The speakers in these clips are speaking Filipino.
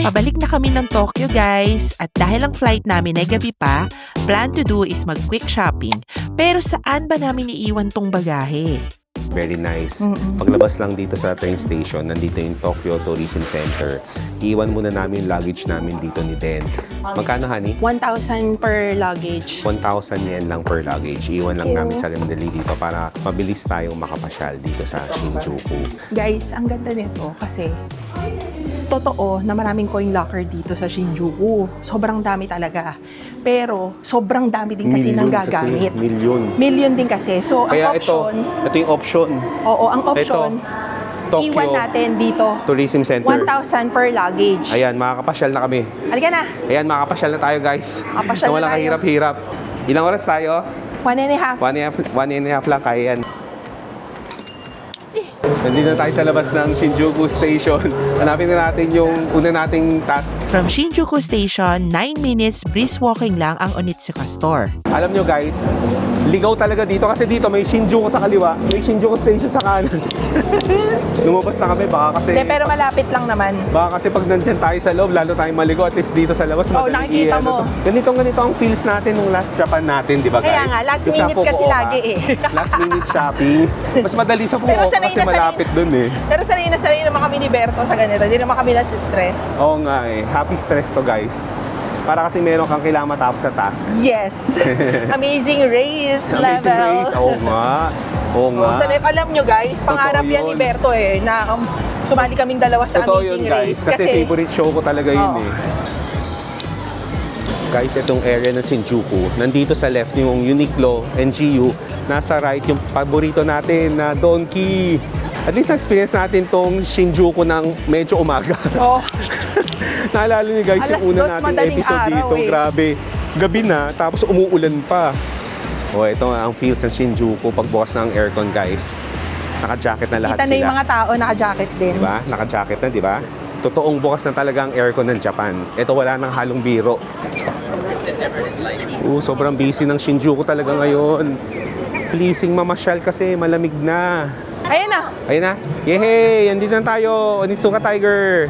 Pabalik na kami ng Tokyo guys at dahil ang flight namin ay gabi pa, plan to do is mag-quick shopping. Pero saan ba namin iiwan tong bagahe? Very nice. Paglabas lang dito sa train station, nandito yung Tokyo Tourism Center. Iwan muna namin yung luggage namin dito ni Den. Magkano, honey? 1,000 per luggage. 1,000 yen lang per luggage. Iwan lang namin sa Gandali dito para mabilis tayong makapasyal dito sa Shinjuku. Guys, ang ganda nito kasi totoo na maraming coin locker dito sa Shinjuku. Sobrang dami talaga. Pero sobrang dami din kasi nang gagamit. Million din kasi. So, Kaya ang option... ito yung option. Oo, ang option, Tokyo iwan natin dito. Tourism Center. 1,000 per luggage. Ayan, makakapasyal na kami. Halika na. Ayan, makakapasyal na tayo, guys. Makapasyal na walang tayo. kahirap-hirap. Ilang oras tayo? 1.5. One and a half lang, kaya yan. Nandito na tayo sa labas ng Shinjuku Station. Hanapin na natin yung una nating task. From Shinjuku Station, 9 minutes brisk walking lang ang Onitsuka Store. Alam nyo guys, ligaw talaga dito kasi dito may Shinjuku sa kaliwa, may Shinjuku Station sa kanan. Lumabas na kami, baka kasi... Hindi, pero malapit lang naman. Baka kasi pag nandyan tayo sa loob, lalo tayong maligo, at least dito sa labas, Oo, nakikita mo. Ganito ang feels natin nung last Japan natin, di ba guys? Kaya nga, last Sa minute kasi Fukuoka, lagi eh. Last minute shopping. Mas madali sa Pero Fukuoka sanay kasi na sanay. malapit dun eh. Pero sanay naman kami ni Berto sa ganito. Hindi naman kami stress. Oo nga eh. Happy stress to guys. Para kasi meron kang kailangan matapos sa task. Yes! Amazing race level. Amazing race. Oo nga. Oo nga. So, alam nyo guys, pangarap Totoo yan ni yun. Berto eh, na sumali kaming dalawa sa Totoo yun Amazing guys. Race. Kasi favorite show ko talaga yun Oo. eh. Guys, itong area ng Shinjuku, nandito sa left yung Uniqlo, NGU, nasa right yung paborito natin na Donkey. At least na-experience natin tong Shinjuku ng medyo umaga. Oh, Naalala niyo guys, Alas yung una dos, nating madaling episode araw dito, eh. grabe. Gabi na, tapos umuulan pa. O, ito ang feels ng Shinjuku pagbukas ng aircon guys. Naka-jacket na lahat kita na sila. yung mga tao, naka-jacket din. Diba? Naka-jacket na, diba? Totoong bukas na talaga ang aircon ng Japan. Ito wala nang halong biro. Sobrang busy ng Shinjuku talaga ngayon. Pleasing mamasyal kasi malamig na. Ayan na! Ayun na. Yehey! Andito na tayo. Onitsuka Tiger.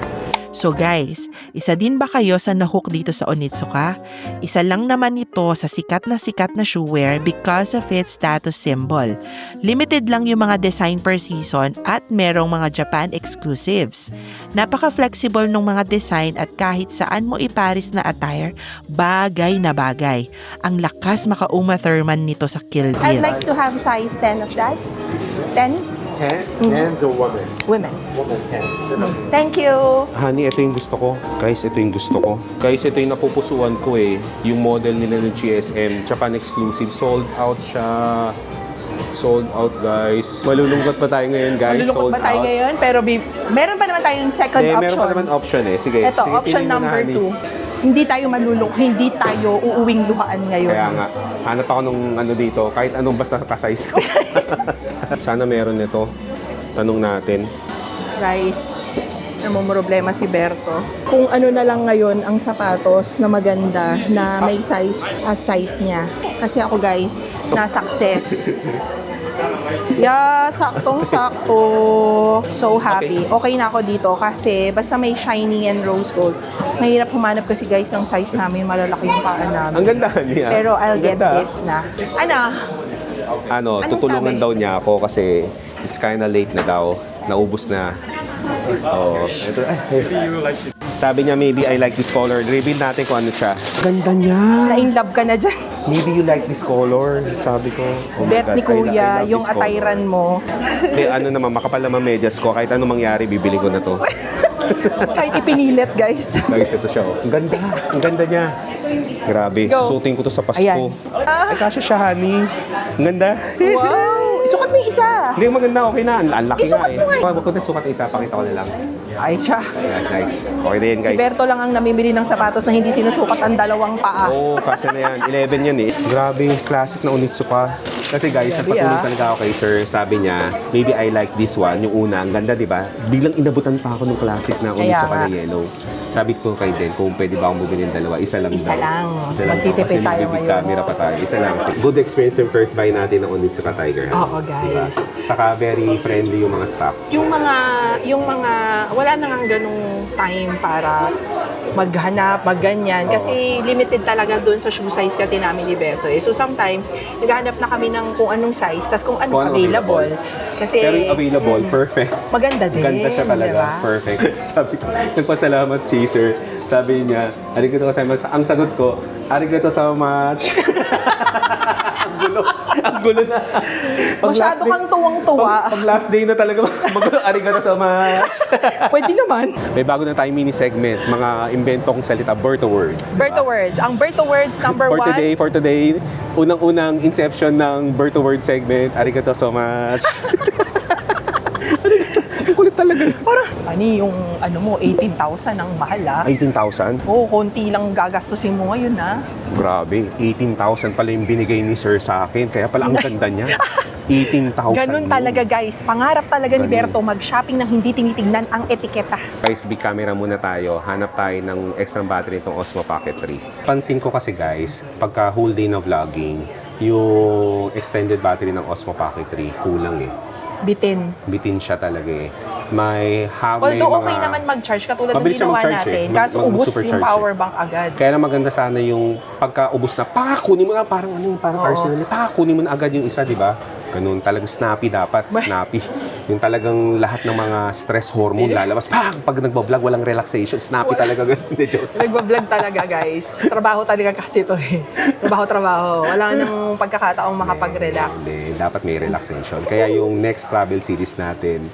So guys, isa din ba kayo sa nahook dito sa Onitsuka? Isa lang naman ito sa sikat na shoewear because of its status symbol. Limited lang yung mga design per season at merong mga Japan exclusives. Napaka-flexible ng mga design at kahit saan mo iparis na attire, bagay na bagay. Ang lakas maka-Uma Thurman nito sa Kill I'd Bill. like to have size 10 of that. 10? 10? Men's or women? Women. Woman 10. Thank you! Honey, ito yung gusto ko. Guys, ito yung gusto ko. Guys, ito yung napupusuan ko eh. Yung model nila ng GSM, Japan exclusive. Sold out siya. Sold out, guys. Malulungkot pa tayo ngayon, guys. Malulungkot Sold ba tayo out. ngayon? Pero meron pa naman tayong second Meron option. pa naman option eh. Sige. Ito, sige, option piliin mo na, number honey. 2. Hindi tayo malulungkot, hindi tayo uuwing luhaan ngayon. Kaya nga, hanap ako nung ano dito, kahit anong basta ka-size ko. Sana meron nito. Tanong natin. Guys, namumroblema si Berto. Kung ano na lang ngayon ang sapatos na maganda na may size as size niya. Kasi ako guys, na-success. Yeah, saktong-sakto. So happy. Okay na ako dito kasi basta may shiny and rose gold. Mahirap humanap kasi guys ng size namin. Malalaki yung paa namin. Ang ganda niya. Pero I'll Ang get ganda. this na. Ano? Anong Tutulungan sabi? daw niya ako kasi it's kinda late na daw. Naubos na. Oh, ito. Sabi niya, maybe I like this color. Reveal natin kung ano siya. Ganda niya. Na-in love ka na dyan. Maybe you like this color. Sabi ko. Oh my Bet God, ni Kuya, I love yung this color. atayran mo. Ano naman, makapal naman medyas ko. Kahit anong mangyari, bibili ko na to. Kahit ipinilit, guys. Guys, ito siya. Oh. Ang ganda. Ang ganda niya. Grabe. Go. Susutin ko to sa Pasko. Ayan. Ay, kasya siya, honey. Ang ganda. Wow! Isukat mo yung isa. Hindi, maganda. Okay na. Ang laki Isukat nga mo nga. Huwag ko na sukat isa. Pakita ko na lang. Ay, siya. Ayan, guys. Okay na yan, Si guys. Berto lang ang namimili ng sapatos na hindi sinusukat ang dalawang paa. Oo, kasya na yan. 11 yan eh. Grabe, classic na Onitsuka. Kasi guys, nagpatulong talaga ako kay sir. Sabi niya, maybe I like this one. Yung una, ang ganda, di ba? Biglang inabutan pa ako ng classic na Onitsuka nga. na yellow. Sabi ko kay Den, kung pwede ba akong bumili ng dalawa, isa lang Isa daw. lang. Isa lang daw. Magtitipid Kasi tayo may big ngayon. camera pa tayo. Isa lang. Good experience yung first buy natin ng Onitsuka Tiger. Ha? Oo, Oo, guys. Saka very friendly yung mga staff. Yung mga, wala na nga ganung time para maghanap, magganyan. Kasi limited talaga doon sa shoe size kasi namin ni Berto eh. So sometimes, naghahanap na kami ng kung anong size, tas kung anong available. Kasi, Pero yung available, perfect. maganda din. Ganda siya talaga. diba? Perfect. Sabi ko, nagpasalamat si sir. Sabi niya, arigato gozaimasu. Ang sagot ko, arigato so much. Ang gulo. Ang gulo na. Masyado kang tuwang-tuwa. Pag last day na talaga, arigato so much. Pwede naman. May bago na tayong mini segment, mga inventong salita, Berto words. Berto words. Ang Berto words number For 1. today, unang-unang inception ng Berto word segment, arigato so much. Ang kulit talaga. Parang, yung mo, 18,000 ang mahal 18,000? Oo, konti lang gagastusin mo ngayon Grabe, 18,000 pala yung binigay ni sir sa akin. Kaya pala ang ganda niya. 18,000. Ganun talaga guys. Pangarap talaga ni Berto mag-shopping nang hindi tinitignan ang etiketa. Guys, big camera muna tayo. Hanap tayo ng extra battery itong Osmo Pocket 3. Pansin ko kasi guys, pagka whole day na vlogging, yung extended battery ng Osmo Pocket 3 kulang eh. Bitin siya talaga eh. May Although mga... okay naman mag-charge katulad ng Mabilis siya ginawa mag-charge natin. eh. Kaso ubos Mag-supercharge yung power bank agad. Kaya na maganda sana yung pagka-ubos na, kunin mo na, parang arsenal, kunin mo na agad yung isa, di ba? Ganun, talagang snappy dapat, snappy. Yung talagang lahat ng mga stress hormone lalabas, pag nagbablog, walang relaxation, snappy talaga. Joke. Nagbablog talaga guys. Trabaho talaga kasi ito eh. Trabaho. Wala nang pagkakataong makapag-relax. Hindi, dapat may relaxation. Kaya yung next travel series natin,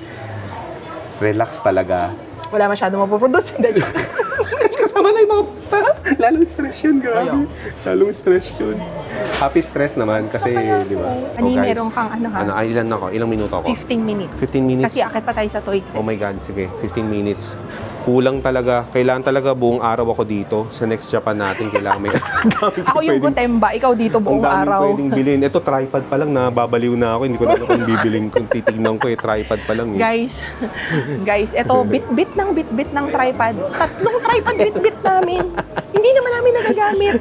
relax talaga. Wala masyado mapoproduce. Hindi, joke. Kasi kasama na yung mga puta. Lalong stress yun, grabe. Lalong stress yun. Happy stress naman kasi, di ba? Ani, meron kang ilan ako? Ilang minuto ako? 15 minutes. 15 minutes? Kasi akit pa tayo sa toys eh. Oh my God, sige. 15 minutes. Kulang talaga. Kailangan talaga buong araw ako dito. Sa next Japan natin, kailangan may... Ako yung Gotemba, ikaw dito buong Ang daming araw. pwedeng bilhin. Ito, tripod pa lang. Nababaliw na ako. Hindi ko na alam kung bibiling. Kung titignan ko, tripod pa lang. Guys, ito, bit-bit ng tripod. 3 tripod bit-bit namin. Hindi naman namin nagagamit.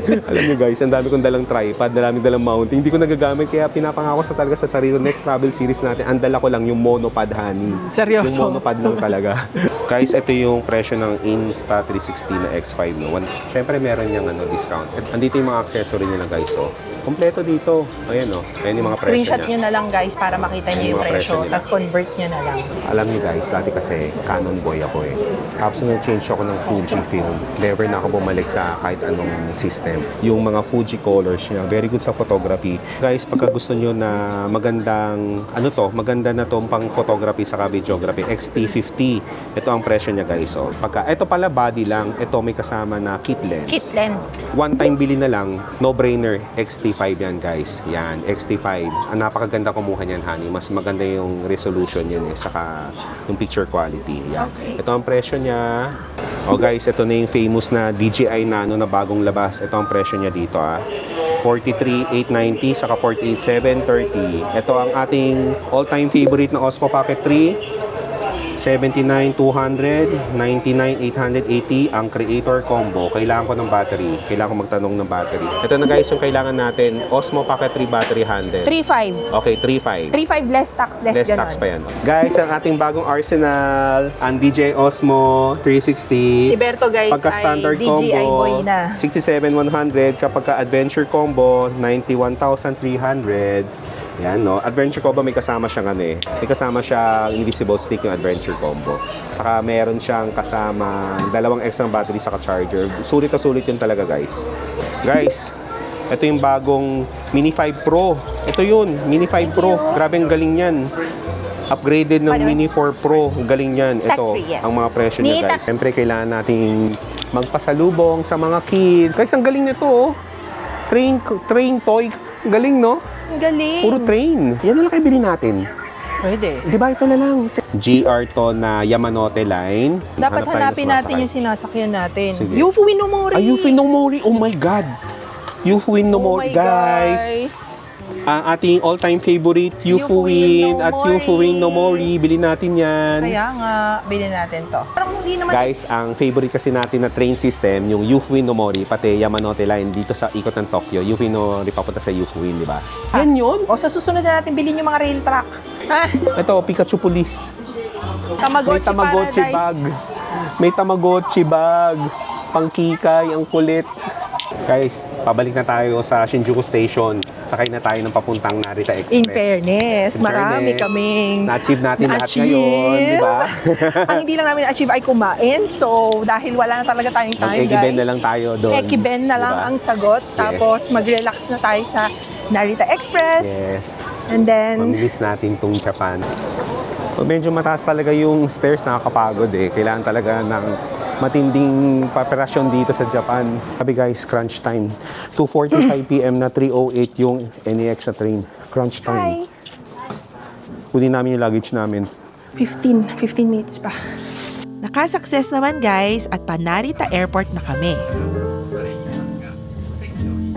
Alam niyo guys, ang dami kong dalang tripod, daming dalang mounting. Hindi ko nagagamit kaya pinapangako sa talaga sa sarili. Next travel series natin, ang dala ko lang yung monopod, honey. Seryoso? Yung monopod lang talaga. Guys, ito yung presyo ng Insta360 na X5. No? Siyempre meron niyang discount. At andito yung mga accessory nila guys. So, kompleto dito. Ayan o. Ayan yung mga presyo Screenshot niya. nyo na lang guys para makita nyo yung mga presyo presyo. nila. Tapos convert nyo na lang. Alam niyo guys, dati kasi Canon boy ako eh. Tapos nag-change ako ng Fuji film. Never na ako bumalik sa kahit anong system. Yung mga Fuji colors niya, very good sa photography. Guys, pagka gusto niyo na magandang, maganda na tong pang photography sa videography, XT50. Ito ang presyo niya guys. So, ito pala body lang, ito may kasama na kit lens. Kit lens. One time bili na lang, no-brainer, XT5 yan guys. Yan, XT5. Ang napakaganda kumuha niyan, honey. Mas maganda yung resolution yan saka yung picture quality. Yan. Okay. Ito ang presyo niya. Guys, ito na yung famous na DJI Nano na bagong labas. Ito ang presyo niya dito 43,890 saka 48,730. Ito ang ating all-time favorite na Osmo Pocket 3. 79,200, 99,880 ang creator combo. Kailangan ko ng battery. Kailangan ko magtanong ng battery. Ito na guys yung kailangan natin. Osmo Pocket 3 battery handle. 3.5. Okay, 3.5. 3.5 less tax, less Less ganon. tax pa yan. Guys, ang ating bagong arsenal, ang DJI Osmo 360. Si Berto guys Pagka standard ay DJI combo, boy na. 67,100. Kapag ka adventure combo, 91,300. Yan, no? Adventure combo may kasama siyang may kasama siyang invisible stick yung adventure combo. Saka meron siyang kasama dalawang extra battery saka charger. Sulit na sulit yun talaga, guys. Guys, ito yung bagong Mini 5 Pro. Ito yun, Mini 5 Pro. Grabe ang galing yan. Upgraded ng Mini 4 Pro. Ang galing yan. Ito, Tax-free, yes. ang mga presyo niya, guys. Siyempre, kailangan nating magpasalubong sa mga kids. Guys, ang galing nito, Train toy. Ang galing, no? Galing. Puro train. Yan na lang kayo bilhin natin. Pwede. Di ba ito na lang? GR to na Yamanote line. Dapat Hanap tayo hanapin na natin sumasakay. yung sinasakyan natin. Sige. Yufuin no Mori. Ay, Yufuin no Mori. Oh my God. Yufuin no Oh Mori, my guys. Ang ating all-time favorite, Yufuin Yufuin at no Yufuin no Mori. Mori. Bilhin natin yan. Kaya nga, bilhin natin to. Parang hindi naman... Guys, ang favorite kasi natin na train system, yung Yufuin no Mori, pati Yamanote Line dito sa ikot ng Tokyo. Yufuin no Mori papunta sa Yufuin, di ba? Yan yun. O sa susunod na natin bilhin yung mga rail track. Ha? Ito, Pikachu Police. May Tamagotchi Tamagotchi Paradise. bag. May Tamagotchi bag. Pangkikay, ang kulit. Guys, pabalik na tayo sa Shinjuku Station. Sakay na tayo ng papuntang Narita Express. In fairness, In marami fairness, kaming na-achieve natin lahat na-achieve. ngayon, di ba? Ang hindi lang namin na-achieve ay kumain. So, dahil wala na talaga tayong time, guys. Mag-ekiben na lang tayo doon. Ekiben na lang Diba? ang sagot. Yes. Tapos, mag-relax na tayo sa Narita Express. Yes. And then, Mamilis natin tong Japan. So, medyo mataas talaga yung stairs, nakakapagod eh. Kailangan talaga ng matinding preparasyon dito sa Japan. Sabi guys, crunch time. 2:45 p.m. na 3:08 yung NEX sa train. Crunch time. hi. Kunin namin yung luggage namin. 15 minutes pa. Nakasucess naman guys at pa Narita Airport na kami.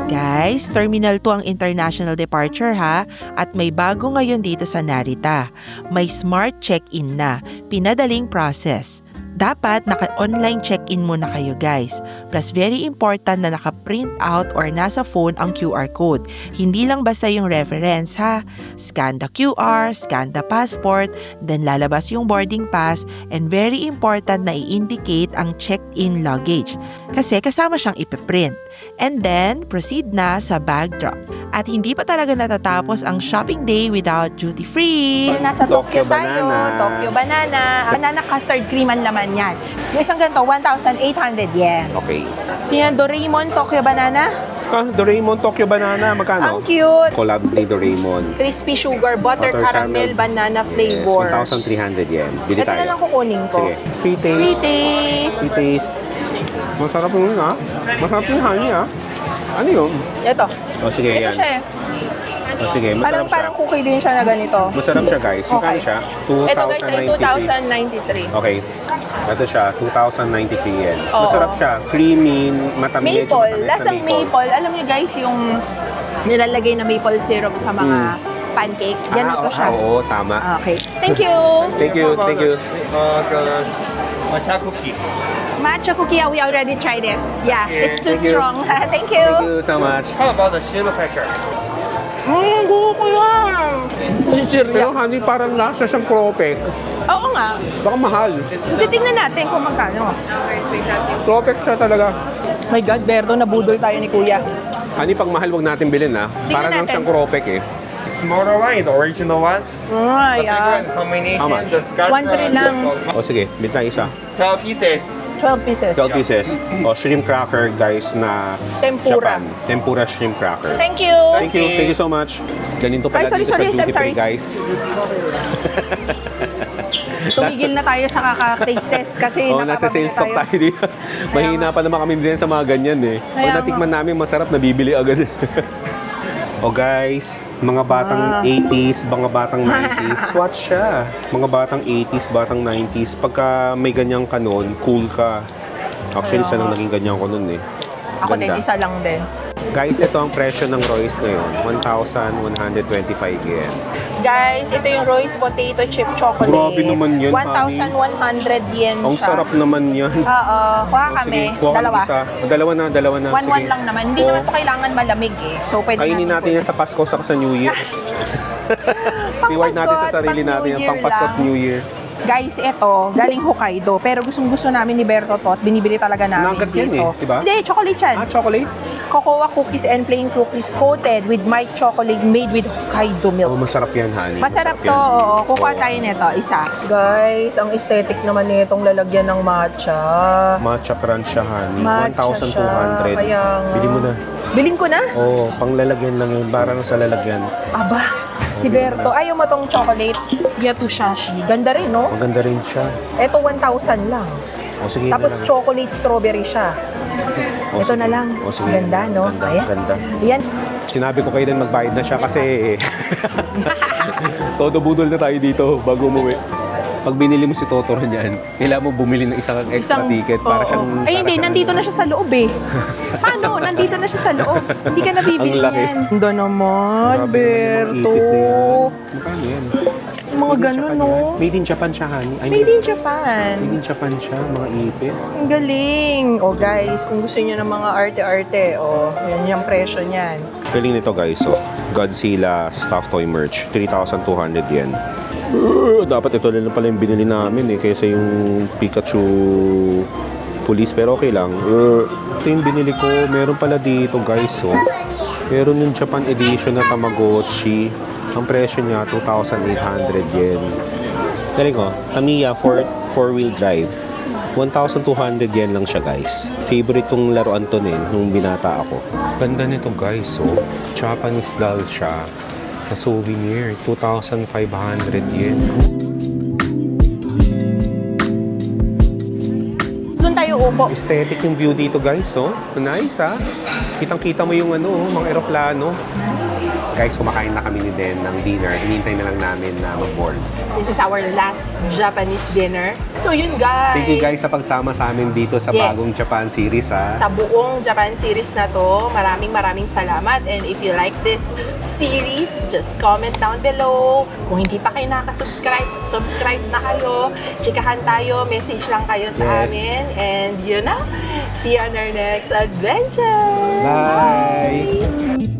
Guys, Terminal 2 ang international departure ha at may bago ngayon dito sa Narita. May smart check-in na, pinadaling process. Dapat naka-online check-in muna kayo guys. Plus very important na naka-print out or nasa phone ang QR code. Hindi lang basta yung reference ha. Scan the QR, scan the passport, then lalabas yung boarding pass and very important na i-indicate ang checked-in luggage. Kasi kasama siyang ipiprint. And then proceed na sa bag drop. At hindi pa talaga natatapos ang shopping day without duty-free. Nasa Tokyo Tokyo tayo. Banana. Tokyo Banana. Banana custard cream ang laman yan. Yung isang ganito, 1,800 yen. Okay. So yan, Doraemon Tokyo Banana. Doraemon Tokyo Banana, magkano? Ang cute. Collab ni Doraemon. Crispy sugar, butter, Butter caramel, caramel. banana Yes, flavor. 1,300 yen. Bili Ito tayo. na lang kukunin ko. Sige. Free taste. Free taste. Free taste. Masarap yun ha. Masarap yung honey ha. Ano yun? Ito. O sige, Ito yan. siya eh. O sige, masarap siya. Parang cookie din siya na ganito. Masarap siya guys. Magkano Okay. siya? Ito guys ay 2,093. 2,093. Okay. Ito siya, 2,093 yen. Oo. Masarap siya. Creamy, matamis. Maple. Lasang maple. Alam niyo guys, yung nilalagay na maple syrup sa mga pancake. Ganito siya. Oo, tama. Okay. Thank you. Thank you, thank you. Matcha cookie. Matcha cookie, we already tried it. Yeah, it's too Thank you. strong. Thank you. Thank you so much. How about the shrimp cracker? Gusto ko yan. Pero honey, parang lasa siyang kropek. Oo nga. Baka mahal. Titignan natin kung magkano. Kropek siya talaga. My God, Berto, nabudol tayo ni Kuya. Honey, pag mahal, wag natin bilhin ha. Parang lang natin. siyang kropek eh. Smaller one is the original one. Ay, The big one combination. How much? The scarf. 1-3 lang. O sige, bilhin tayo isa. 12 pieces. 12 pieces. 12 pieces. O shrimp cracker guys na Tempura. Japan. Tempura shrimp cracker. Thank you. Thank you. Thank you so much. Ganito pala Ay, sorry, dito sorry, sa duty sorry. free guys. Tumigil na tayo sa kaka-taste test kasi Oh, nasa nakapamili sales stock tayo dito. Mahina pa naman kami din sa mga ganyan eh. Pag Kaya natikman namin masarap, nabibili agad. O guys, mga batang 80s, mga batang 90s, watch siya. Mga batang 80s, batang 90s, pagka may ganyang kanon, cool ka. Actually, isa lang naging ganyan ko nun eh. Ako din, Ganda. isa lang din. Guys, ito ang presyo ng Royce ngayon. 1,125 yen. Guys, ito yung Royce Potato Chip Chocolate. Grabe naman yan, 1,100 yen Ang siya. sarap naman yan. Oo, kuha O, kami. sige, kuha ka ng Dalawa. isa. Dalawa na. 1-1 Sige. lang naman. Hindi Oo. naman to kailangan malamig eh. So, pwede Kainin natin yan sa Pasko sa New Year. Reward natin sa sarili natin yung pang Pasko at New Year. Guys, ito, galing Hokkaido. Pero gustong-gusto namin ni Berto to at binibili talaga namin Nugget dito. yan eh, diba? Hindi, chocolate yan. Chocolate? Cocoa cookies and plain cookies coated with white chocolate made with Hokkaido Oh, milk. masarap yan, honey. Masarap to. yan. Oo. Kukuha Oo. tayo nito. Isa. Guys, ang aesthetic naman nitong lalagyan ng matcha. Matcha crunch siya, honey. Matcha 1,200. siya, kaya nga. Bili mo na. Biling ko na? Oo, pang lalagyan lang yun. Parang sa lalagyan. Aba, si Berto. Ayaw mo tong chocolate Yatushashi. Ganda rin, no? Maganda rin siya. Ito 1,000 lang. O sige Tapos na lang. chocolate strawberry siya. O, Ito sige. na lang. O, sige. Ganda, no? Ganda, Ayan. ganda. Ayan. Sinabi ko kayo din magbayad na siya kasi todo budol na tayo dito bago umuwi. Pag binili mo si Totoro niyan, kailangan mo bumili ng isang extra ticket para oo. siyang... Ay, hindi. Nandito na siya sa loob eh. Paano? Nandito na siya sa loob. Hindi ka nabibili Ang laki. yan. Ganda naman, Grabe naman yung Berto. ipit na yan. Magkano yan? Mga ganun, no? Made in Japan siya, honey. I mean, Made in Japan. Made in Japan siya, mga ipit. Ang galing. O guys, kung gusto niyo ng mga arte-arte, yan yung presyo niyan. Galing nito guys, oh. Godzilla stuffed toy merch, 3,200 yen. Dapat ito na lang pala yung binili namin kaysa yung Pikachu police, pero okay lang. Ito yung binili ko, meron pala dito guys, oh. Meron yung Japan edition na Tamagotchi. Ang presyo niya, 2,800 yen. Galing ko, Tamiya 4-wheel drive. 1,200 yen lang siya guys. Favorite kong laruan to nung binata ako. Ganda nito guys, oh. Japanese doll siya. Na souvenir, 2,500 yen. Doon tayo upo. Aesthetic yung view dito guys, oh. Nice ah. Kitang-kita mo yung mga eroplano. Guys, kumakain na kami ni Den ng dinner. Hinintay na lang namin na mag-board. This is our last Japanese dinner. So yun guys. Thank you guys sa pagsama sa amin dito sa Yes. bagong Japan series ha. Sa buong Japan series na to, maraming salamat. And if you like this series, just comment down below. Kung hindi pa kayo nakasubscribe, subscribe na kayo. Chikahan tayo, message lang kayo sa Yes. amin. And yun na, see you on our next adventure! Bye!